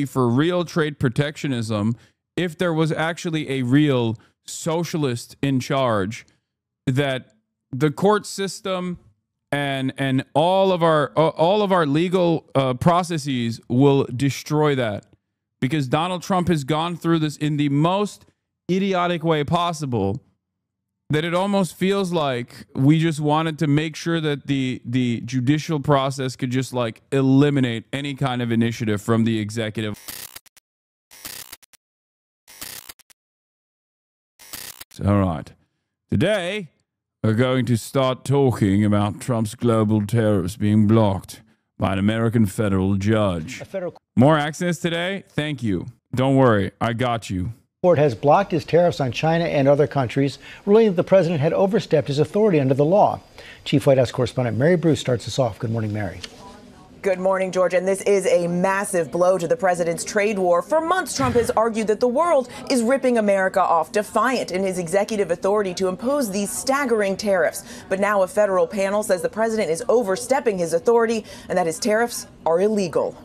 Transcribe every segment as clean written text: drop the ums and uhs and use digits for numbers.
for real trade protectionism if there was actually a real socialist in charge, that the court system and all of our legal processes will destroy that, because Donald Trump has gone through this in the most idiotic way possible, that it almost feels like we just wanted to make sure that the judicial process could just like eliminate any kind of initiative from the executive. All right. Today, we're going to start talking about Trump's global tariffs being blocked by an American federal judge. More accents today? Thank you. Don't worry. I got you. Court has blocked his tariffs on China and other countries, ruling that the president had overstepped his authority under the law. Chief White House correspondent Mary Bruce starts us off. Good morning, Mary. Good morning, George. And this is a massive blow to the president's trade war. For months, Trump has argued that the world is ripping America off, defiant in his executive authority to impose these staggering tariffs. But now a federal panel says the president is overstepping his authority and that his tariffs are illegal.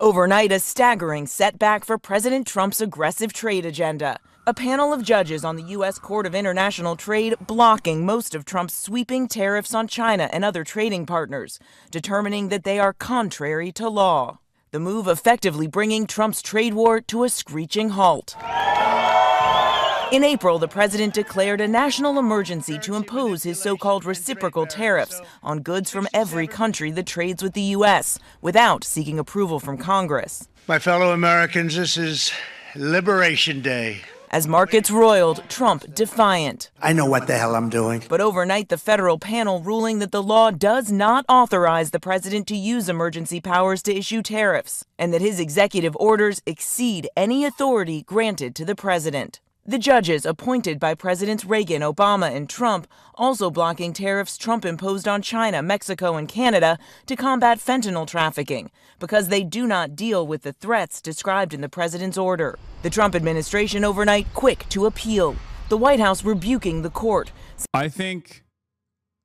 Overnight, a staggering setback for President Trump's aggressive trade agenda. A panel of judges on the U.S. Court of International Trade blocking most of Trump's sweeping tariffs on China and other trading partners, determining that they are contrary to law. The move effectively bringing Trump's trade war to a screeching halt. In April, the president declared a national emergency to impose his so-called reciprocal tariffs on goods from every country that trades with the U.S. without seeking approval from Congress. My fellow Americans, this is Liberation Day. As markets roiled, Trump defiant. I know what the hell I'm doing. But overnight, the federal panel ruling that the law does not authorize the president to use emergency powers to issue tariffs, and that his executive orders exceed any authority granted to the president. The judges appointed by Presidents Reagan, Obama, and Trump also blocking tariffs Trump imposed on China, Mexico, and Canada to combat fentanyl trafficking because they do not deal with the threats described in the president's order. The Trump administration overnight quick to appeal, the White House rebuking the court. I think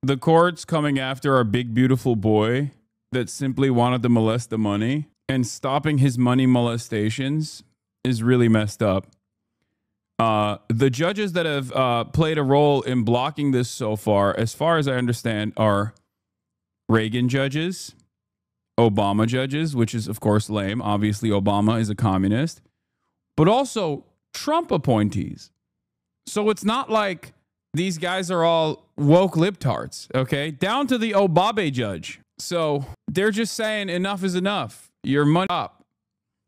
the court's coming after our big, beautiful boy that simply wanted to molest the money, and stopping his money molestations is really messed up. The judges that have played a role in blocking this so far, as I understand, are Reagan judges, Obama judges, which is, of course, lame. Obviously, Obama is a communist, but also Trump appointees. So it's not like these guys are all woke libtards, okay? Down to the Obabe judge. So they're just saying enough is enough. You're money up.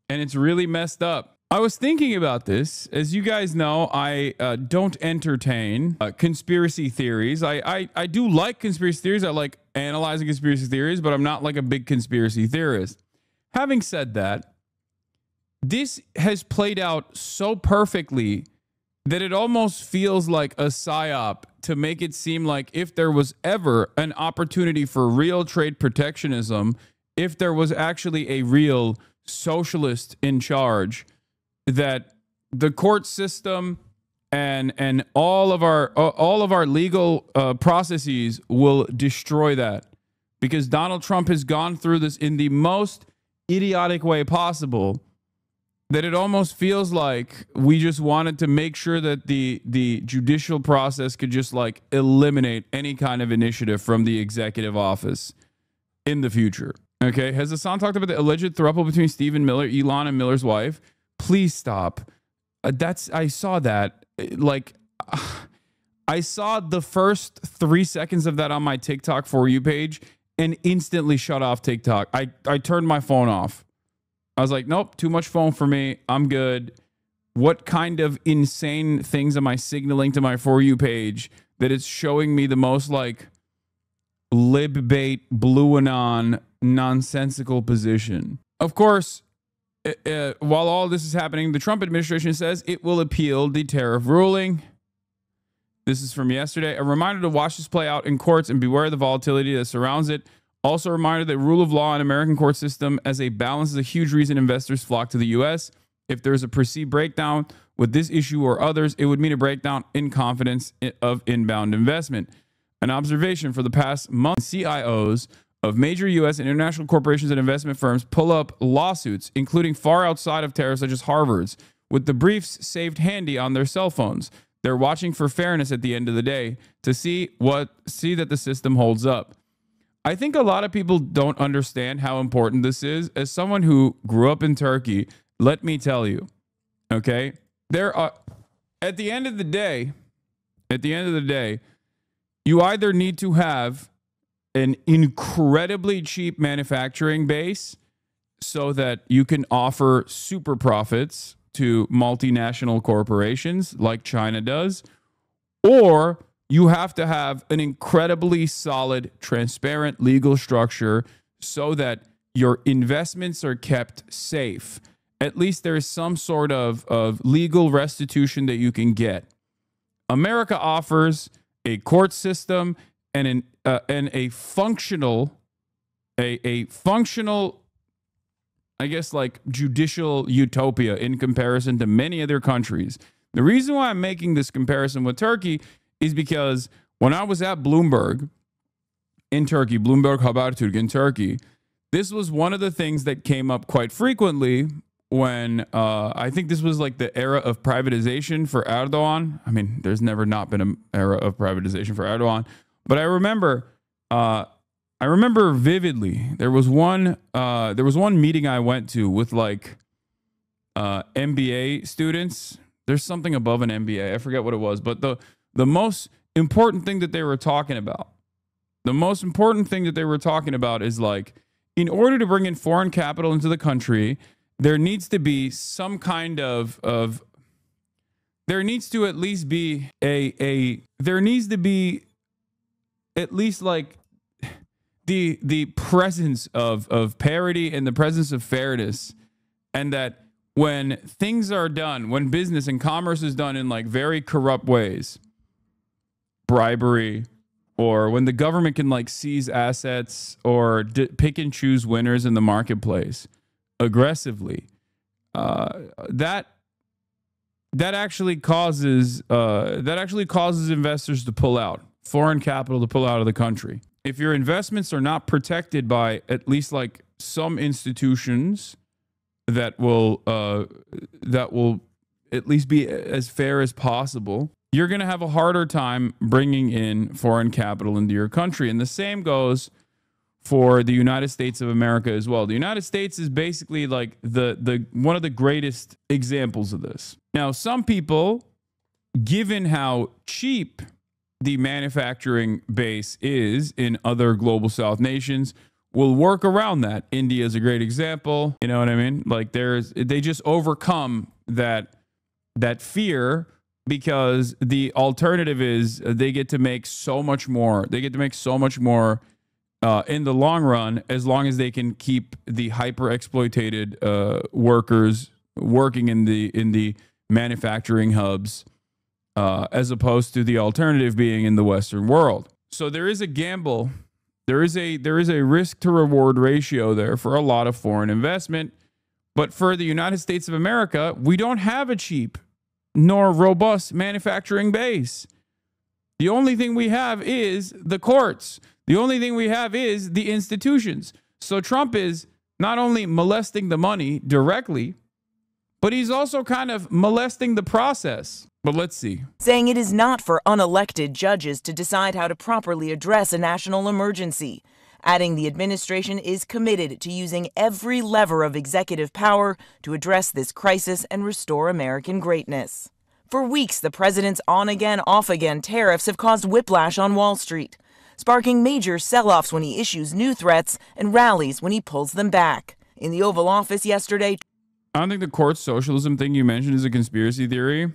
And it's really messed up. I was thinking about this. As you guys know, I don't entertain conspiracy theories. I do like conspiracy theories. I like analyzing conspiracy theories, but I'm not like a big conspiracy theorist. Having said that, this has played out so perfectly that it almost feels like a psyop to make it seem like if there was ever an opportunity for real trade protectionism, if there was actually a real socialist in charge, that the court system and all of our legal processes will destroy that, because Donald Trump has gone through this in the most idiotic way possible, that it almost feels like we just wanted to make sure that the judicial process could just like eliminate any kind of initiative from the executive office in the future. Okay, has Hasan talked about the alleged throuple between Stephen Miller, Elon, and Miller's wife? Please stop. I saw that. Like, I saw the first 3 seconds of that on my TikTok For You page and instantly shut off TikTok. I turned my phone off. I was like, nope, too much phone for me. I'm good. What kind of insane things am I signaling to my For You page that it's showing me the most like libbait, blue anon, nonsensical position? Of course, while all this is happening, the Trump administration says it will appeal the tariff ruling. This is from yesterday. A reminder to watch this play out in courts and beware the volatility that surrounds it. Also a reminder that rule of law in American court system as a balance is a huge reason investors flock to the U.S. If there's a perceived breakdown with this issue or others, it would mean a breakdown in confidence of inbound investment. An observation for the past month, CIOs of major U.S. and international corporations and investment firms pull up lawsuits, including far outside of tariffs, such as Harvard's, with the briefs saved handy on their cell phones. They're watching for fairness at the end of the day to see that the system holds up. I think a lot of people don't understand how important this is. As someone who grew up in Turkey, let me tell you, okay, at the end of the day, you either need to have an incredibly cheap manufacturing base so that you can offer super profits to multinational corporations like China does, or you have to have an incredibly solid, transparent legal structure so that your investments are kept safe. At least there is some sort of legal restitution that you can get. America offers a court system and a functional, I guess, like judicial utopia in comparison to many other countries. The reason why I'm making this comparison with Turkey is because when I was at Bloomberg in Turkey, Bloomberg Habertürk in Turkey, this was one of the things that came up quite frequently when I think this was like the era of privatization for Erdogan. I mean, there's never not been an era of privatization for Erdogan, but I remember vividly there was one meeting I went to with like MBA students. There's something above an MBA. I forget what it was, but the most important thing that they were talking about, is like, in order to bring in foreign capital into the country, there needs to be some kind of there needs to at least be at least like the presence of parity and the presence of fairness, and that when things are done, when business and commerce is done in like very corrupt ways, bribery, or when the government can like seize assets or pick and choose winners in the marketplace aggressively, that actually causes investors to pull out, foreign capital to pull out of the country. If your investments are not protected by at least like some institutions that will at least be as fair as possible, you're going to have a harder time bringing in foreign capital into your country. And the same goes for the United States of America as well. The United States is basically like the one of the greatest examples of this. Now, some people, given how cheap the manufacturing base is in other global South nations, will work around that. India is a great example. You know what I mean? Like they just overcome that fear, because the alternative is they get to make so much more. They get to make so much more in the long run, as long as they can keep the hyper exploited workers working in the manufacturing hubs, as opposed to the alternative being in the Western world. So there is a gamble. There is a risk to reward ratio there for a lot of foreign investment. But for the United States of America, we don't have a cheap nor robust manufacturing base. The only thing we have is the courts. The only thing we have is the institutions. So Trump is not only molesting the money directly, but he's also kind of molesting the process. But let's see. Saying it is not for unelected judges to decide how to properly address a national emergency, adding the administration is committed to using every lever of executive power to address this crisis and restore American greatness. For weeks, the president's on-again, off-again tariffs have caused whiplash on Wall Street, sparking major sell-offs when he issues new threats and rallies when he pulls them back. In the Oval Office yesterday, I don't think the court socialism thing you mentioned is a conspiracy theory.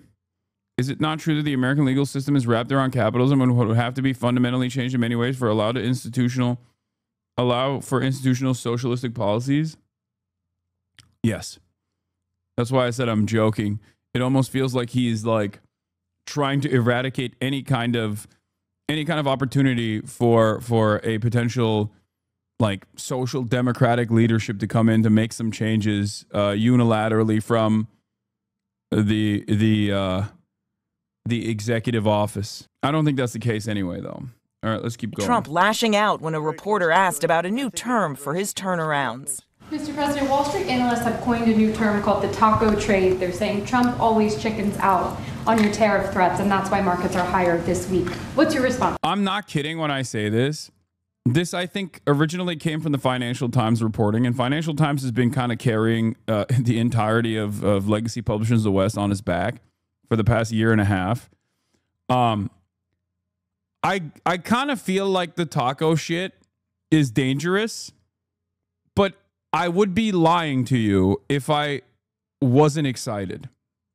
Is it not true that the American legal system is wrapped around capitalism and would have to be fundamentally changed in many ways for allow for institutional socialistic policies? Yes. That's why I said I'm joking. It almost feels like he's like trying to eradicate any kind of opportunity for a potential like social democratic leadership to come in to make some changes unilaterally from the executive office. I don't think that's the case anyway, though. All right, let's keep going. Trump lashing out when a reporter asked about a new term for his turnarounds. Mr. President, Wall Street analysts have coined a new term called the taco trade. They're saying Trump always chickens out on your tariff threats, and that's why markets are higher this week. What's your response? I'm not kidding when I say this. This, I think, originally came from the Financial Times reporting, and Financial Times has been kind of carrying the entirety of Legacy Publishers of the West on his back for the past year and a half. I kind of feel like the taco shit is dangerous, but I would be lying to you if I wasn't excited.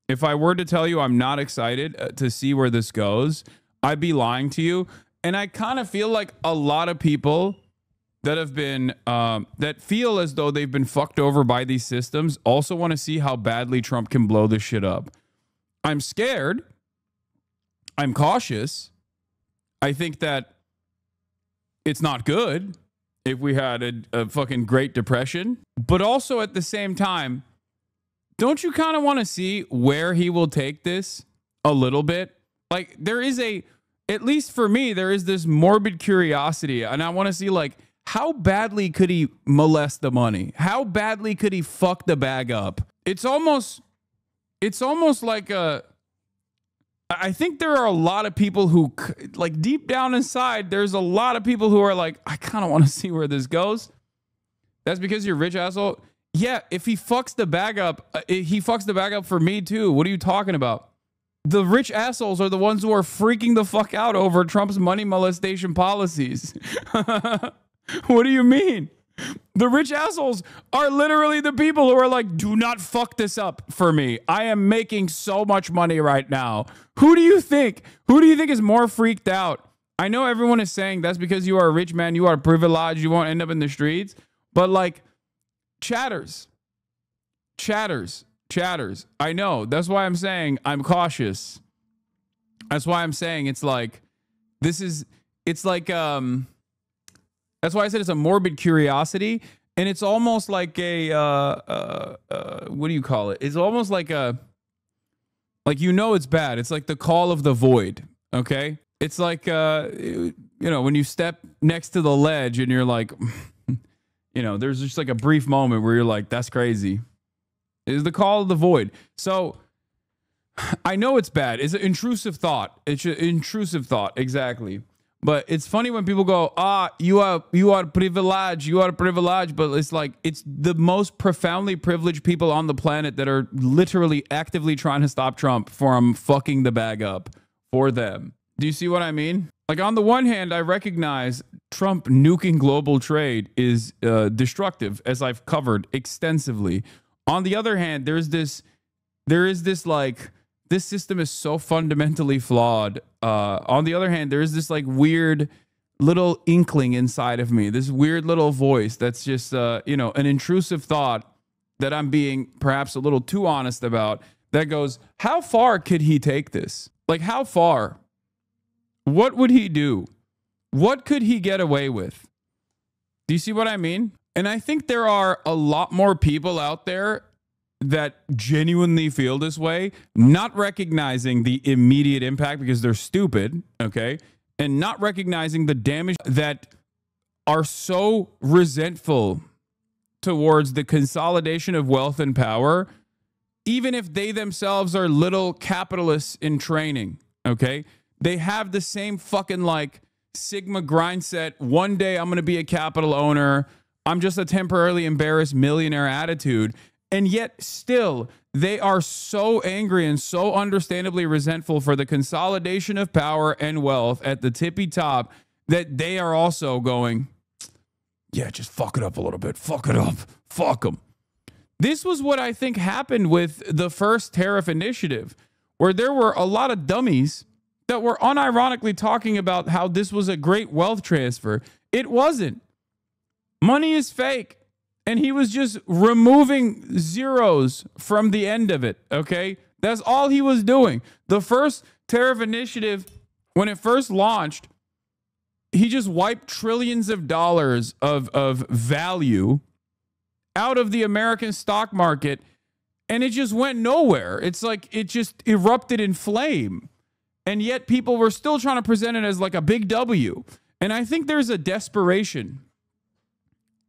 If I were to tell you I'm not excited to see where this goes, I'd be lying to you. And I kind of feel like a lot of people that have been, that feel as though they've been fucked over by these systems also want to see how badly Trump can blow this shit up. I'm scared. I'm cautious. I think that it's not good if we had a fucking Great Depression. But also at the same time, don't you kind of want to see where he will take this a little bit? Like, there is at least for me, there is this morbid curiosity. And I want to see, like, how badly could he molest the money? How badly could he fuck the bag up? It's almost like I think there are a lot of people who, like, deep down inside, there's a lot of people who are like, I kind of want to see where this goes. That's because you're a rich asshole. Yeah, if he fucks the bag up, he fucks the bag up for me too. What are you talking about? The rich assholes are the ones who are freaking the fuck out over Trump's money molestation policies. What do you mean? The rich assholes are literally the people who are like, do not fuck this up for me. I am making so much money right now. Who do you think? Who do you think is more freaked out? I know everyone is saying that's because you are a rich man, you are privileged, you won't end up in the streets. But like, chatters. I know. That's why I'm saying I'm cautious. That's why I'm saying it's like, it's like, that's why I said it's a morbid curiosity, and it's almost like a what do you call it? It's almost like it's bad. It's like the call of the void. Okay, it's like when you step next to the ledge and you're like, there's just like a brief moment where you're like, that's crazy. It's the call of the void. So I know it's bad. It's an intrusive thought. It's an intrusive thought, exactly. But it's funny when people go, you are privileged, but it's like, it's the most profoundly privileged people on the planet that are literally actively trying to stop Trump from fucking the bag up for them. Do you see what I mean? Like, on the one hand, I recognize Trump nuking global trade is destructive, as I've covered extensively. On the other hand, there is this like, this system is so fundamentally flawed. On the other hand, there is this like weird little inkling inside of me, this weird little voice that's just, an intrusive thought that I'm being perhaps a little too honest about, that goes, how far could he take this? Like, how far? What would he do? What could he get away with? Do you see what I mean? And I think there are a lot more people out there that genuinely feel this way, not recognizing the immediate impact because they're stupid, okay? And not recognizing the damage, that are so resentful towards the consolidation of wealth and power, even if they themselves are little capitalists in training, okay? They have the same fucking like Sigma grind set. One day I'm going to be a capital owner. I'm just a temporarily embarrassed millionaire attitude. And yet still, they are so angry and so understandably resentful for the consolidation of power and wealth at the tippy top that they are also going, yeah, just fuck it up a little bit. Fuck it up. Fuck them. This was what I think happened with the first tariff initiative, where there were a lot of dummies that were unironically talking about how this was a great wealth transfer. It wasn't. Money is fake. And he was just removing zeros from the end of it, okay? That's all he was doing. The first tariff initiative, when it first launched, he just wiped trillions of dollars of value out of the American stock market, and it just went nowhere. It's like it just erupted in flame. And yet people were still trying to present it as like a big W. And I think there's a desperation.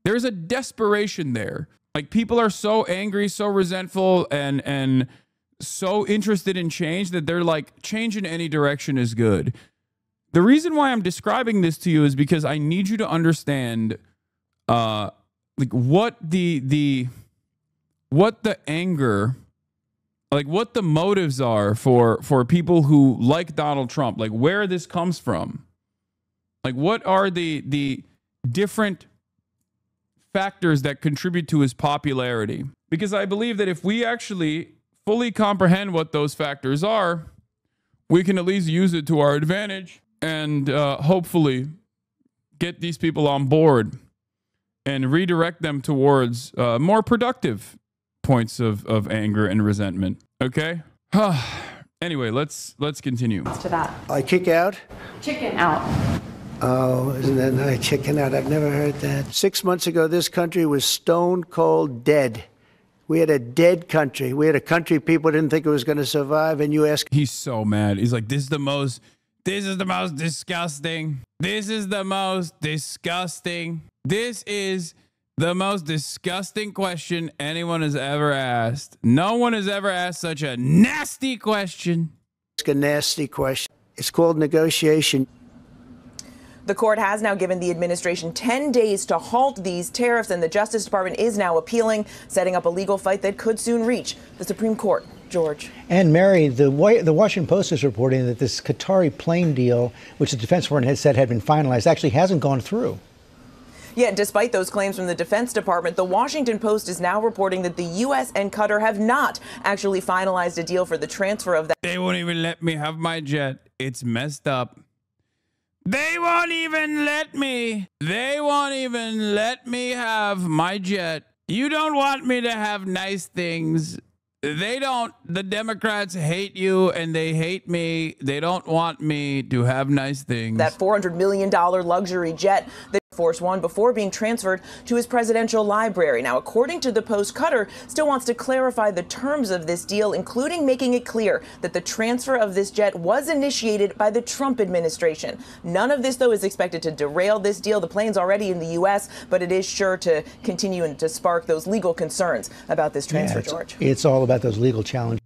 There's a desperation there. Like people are so angry, so resentful, and so interested in change that they're like, change in any direction is good. The reason why I'm describing this to you is because I need you to understand like what the anger, like what the motives are for people who like Donald Trump, like where this comes from. Like what are the different factors that contribute to his popularity? Because I believe that if we actually fully comprehend what those factors are, we can at least use it to our advantage and hopefully get these people on board and redirect them towards more productive points of anger and resentment. Okay? Anyway, let's continue. To that. I kick out? Chicken out. Oh, isn't that nice? Chicken out. I've never heard that. 6 months ago, this country was stone cold dead. We had a dead country. We had a country people didn't think it was going to survive, and you ask... He's so mad. He's like, this is the most disgusting. This is the most disgusting. This is the most disgusting question anyone has ever asked. No one has ever asked such a nasty question. It's a nasty question. It's called negotiation. The court has now given the administration 10 days to halt these tariffs, and the Justice Department is now appealing, setting up a legal fight that could soon reach the Supreme Court. George. And Mary, the Washington Post is reporting that this Qatari plane deal, which the Defense Department had said had been finalized, actually hasn't gone through. Yeah, despite those claims from the Defense Department, the Washington Post is now reporting that the U.S. and Qatar have not actually finalized a deal for the transfer of that. They won't even let me have my jet. It's messed up. They won't even let me. They won't even let me have my jet. You don't want me to have nice things. They don't. The Democrats hate you and they hate me. They don't want me to have nice things. That $400 million luxury jet that Force One before being transferred to his presidential library. Now, according to the Post, Qatar still wants to clarify the terms of this deal, including making it clear that the transfer of this jet was initiated by the Trump administration. None of this, though, is expected to derail this deal. The plane's already in the U.S., but it is sure to continue and to spark those legal concerns about this transfer, George. It's all about those legal challenges.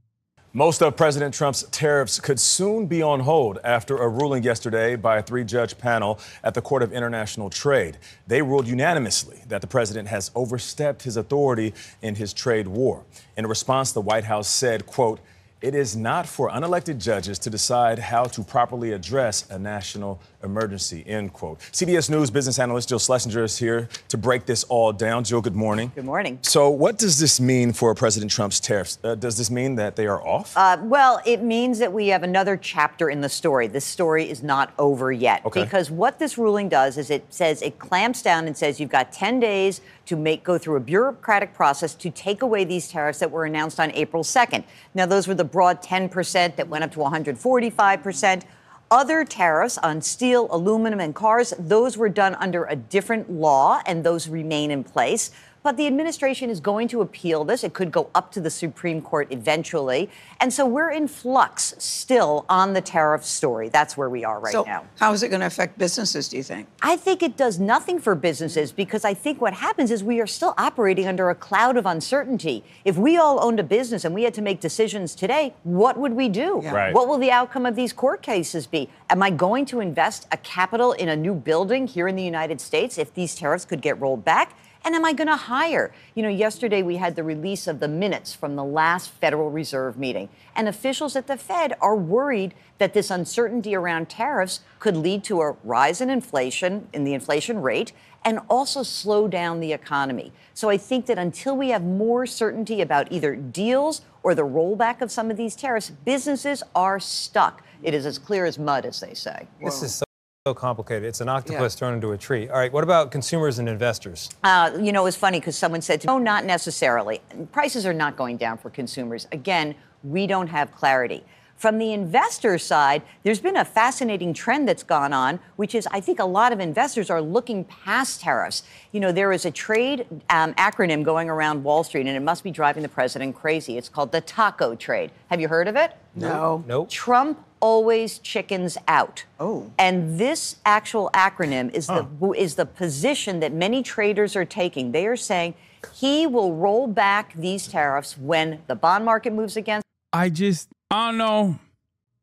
Most of President Trump's tariffs could soon be on hold after a ruling yesterday by a three-judge panel at the Court of International Trade. They ruled unanimously that the president has overstepped his authority in his trade war. In response, the White House said, quote, "It is not for unelected judges to decide how to properly address a national emergency," end quote. CBS News business analyst Jill Schlesinger is here to break this all down. Jill, good morning. Good morning. So what does this mean for President Trump's tariffs? Does this mean that they are off? Well, it means that we have another chapter in the story. This story is not over yet. Okay. Because what this ruling does is it says it clamps down and says you've got 10 days to go through a bureaucratic process to take away these tariffs that were announced on April 2nd. Now, those were the broad 10% that went up to 145%. Other tariffs on steel, aluminum, and cars, those were done under a different law, and those remain in place. But the administration is going to appeal this. It could go up to the Supreme Court eventually. And so we're in flux still on the tariff story. That's where we are right now. How is it going to affect businesses, do you think? I think it does nothing for businesses because I think what happens is we are still operating under a cloud of uncertainty. If we all owned a business and we had to make decisions today, what would we do? Yeah. Right. What will the outcome of these court cases be? Am I going to invest a capital in a new building here in the United States if these tariffs could get rolled back? And am I going to hire? You know, yesterday we had the release of the minutes from the last Federal Reserve meeting. And officials at the Fed are worried that this uncertainty around tariffs could lead to a rise in inflation, in the inflation rate, and also slow down the economy. So I think that until we have more certainty about either deals or the rollback of some of these tariffs, businesses are stuck. It is as clear as mud, as they say. This is so complicated. It's an octopus thrown into a tree. All right, what about consumers and investors? You know, it was funny because someone said, no, not necessarily. Prices are not going down for consumers. Again, we don't have clarity. From the investor side, there's been a fascinating trend that's gone on, which is I think a lot of investors are looking past tariffs. You know, there is a trade acronym going around Wall Street, and it must be driving the president crazy. It's called the taco trade. Have you heard of it? No. Nope. Trump always chickens out. Oh. And this actual acronym is the position that many traders are taking. They are saying he will roll back these tariffs when the bond market moves against. I don't know.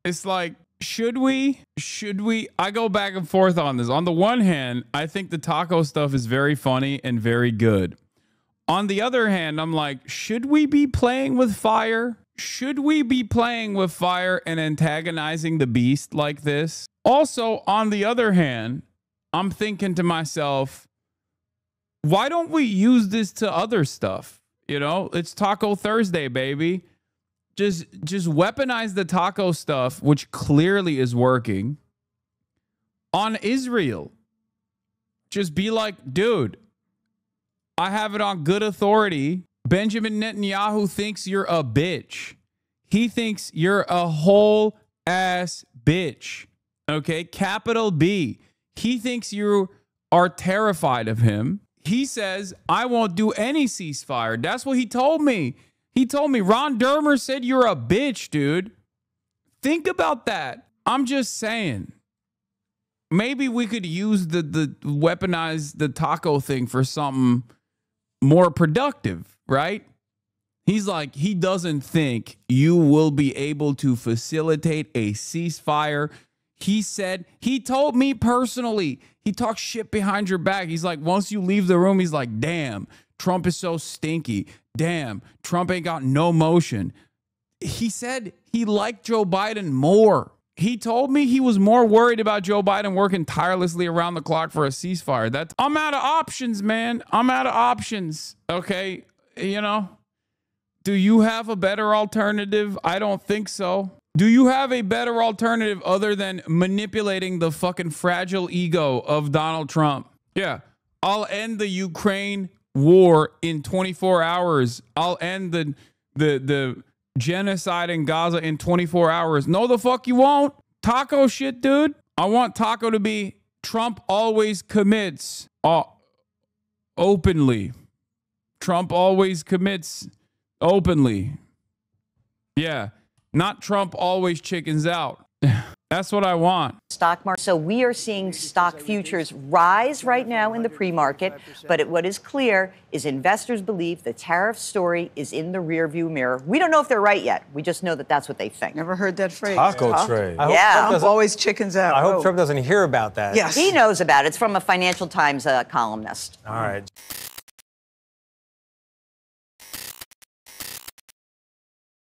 It's like, should we? I go back and forth on this. On the one hand, I think the taco stuff is very funny and very good. On the other hand, I'm like, should we be playing with fire? Should we be playing with fire and antagonizing the beast like this? Also, on the other hand, I'm thinking to myself, why don't we use this to other stuff? You know, it's Taco Thursday, baby. Just weaponize the taco stuff, which clearly is working, on Israel. Just be like, dude, I have it on good authority. Benjamin Netanyahu thinks you're a bitch. He thinks you're a whole ass bitch. Okay, capital B. He thinks you are terrified of him. He says, I won't do any ceasefire. That's what he told me. He told me, Ron Dermer said you're a bitch, dude. Think about that. I'm just saying. Maybe we could use the weaponize the taco thing for something more productive, right? He's like, he doesn't think you will be able to facilitate a ceasefire. He said, he told me personally, he talks shit behind your back. He's like, once you leave the room, he's like, damn, Trump is so stinky. Damn, Trump ain't got no motion. He said he liked Joe Biden more. He told me he was more worried about Joe Biden working tirelessly around the clock for a ceasefire. I'm out of options, man. I'm out of options. Okay, you know, do you have a better alternative? I don't think so. Do you have a better alternative other than manipulating the fucking fragile ego of Donald Trump? Yeah, I'll end the Ukraine war in 24 hours. I'll end the genocide in Gaza in 24 hours. No, the fuck you won't. Taco shit, dude. I want Taco to be Trump always commits openly. Trump always commits openly. Yeah, not Trump always chickens out. That's what I want. Stock market. So we are seeing stock futures rise right now in the pre-market. But what is clear is investors believe the tariff story is in the rearview mirror. We don't know if they're right yet. We just know that that's what they think. Never heard that phrase. Taco trade. Trump always chickens out. I hope Trump doesn't hear about that. Yes. He knows about it. It's from a Financial Times columnist. All right.